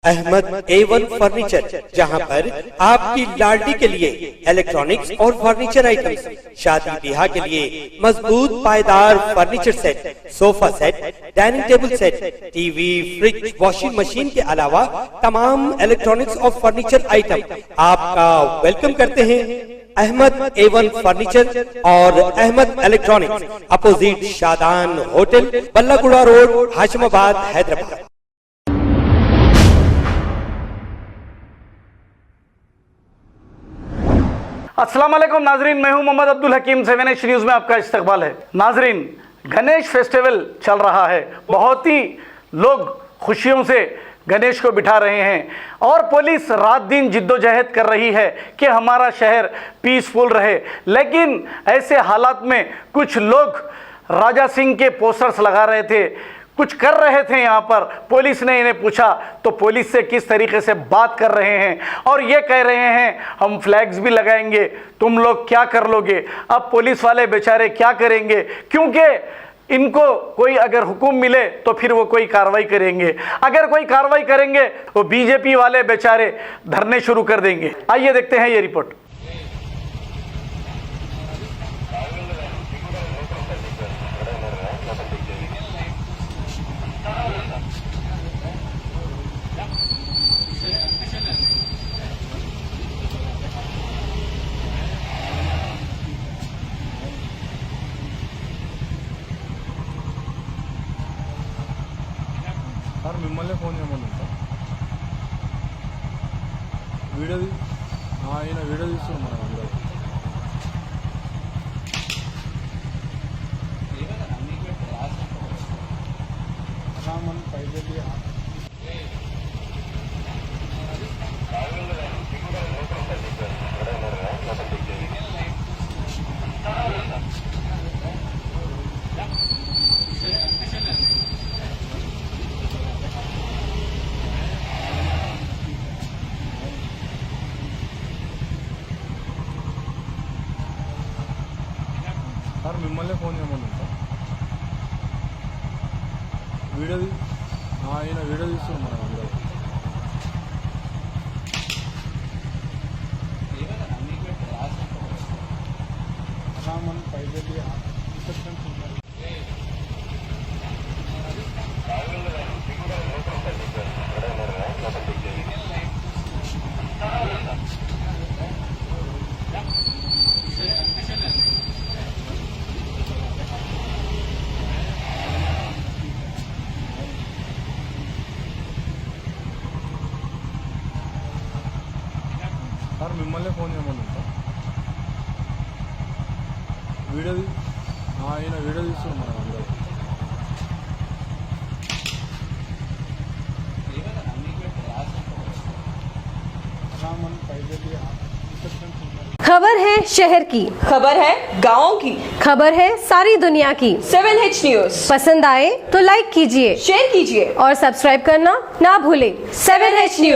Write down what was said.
Ahmad A1 furniture, जहां पर आपकी लाडली के लिए इलेक्ट्रॉनिक्स और फर्नीचर आइटम्स, शादी ब्याह के लिए मजबूत पायदार furniture set, sofa set, dining table set, TV, fridge, washing machine के अलावा तमाम इलेक्ट्रॉनिक्स और फर्नीचर आइटम आपका वेलकम करते हैं। अहमद A1 फर्नीचर और Ahmed electronics, opposite Shadan hotel, Ballaguda road, Hashimabad, Hyderabad. अस्सलाम वालेकुम नाजरीन, मैं हूं मोहम्मद अब्दुल हकीम। 7H न्यूज़ में आपका इस्तकबाल है। नाजरीन, गणेश फेस्टिवल चल रहा है, बहुत ही लोग खुशियों से गणेश को बिठा रहे हैं और पुलिस रात दिन जिद्दोजहद कर रही है कि हमारा शहर पीसफुल रहे। लेकिन ऐसे हालात में कुछ लोग राजा सिंह के पोस्टर्स लगा रहे थे, कुछ कर रहे थे। यहाँ पर पुलिस ने इन्हें पूछा तो पुलिस से किस तरीके से बात कर रहे हैं और ये कह रहे हैं हम फ्लैग्स भी लगाएंगे, तुम लोग क्या कर लोगे। अब पुलिस वाले बेचारे क्या करेंगे, क्योंकि इनको कोई अगर हुक्म मिले तो फिर वो कोई कार्रवाई करेंगे। अगर कोई कार्रवाई करेंगे तो बीजेपी वाले बेचारे धरने शुरू कर देंगे। आइए देखते हैं ये रिपोर्ट। సార్ మిమ్మల్ని ఫోన్ చేయమని సార్ వీడియో ఆయన వీడియో తీస్తున్నాం మనం అందరూ మన పైకి సార్ మిమ్మల్ని ఫోన్ చేయమని సార్ వీడియో ఆయన వీడియో తీస్తున్నాం మనం అందరూ మన పైకి సార్ మిమ్మల్ని ఫోన్ చేయమని సార్ వీడియో ఆయన వీడియో తీస్తున్నాం మనం అందరూ खबर है शहर की, खबर है गाँव की, खबर है सारी दुनिया की। 7H न्यूज़ पसंद आए तो लाइक कीजिए, शेयर कीजिए और सब्सक्राइब करना ना भूलें। 7H news.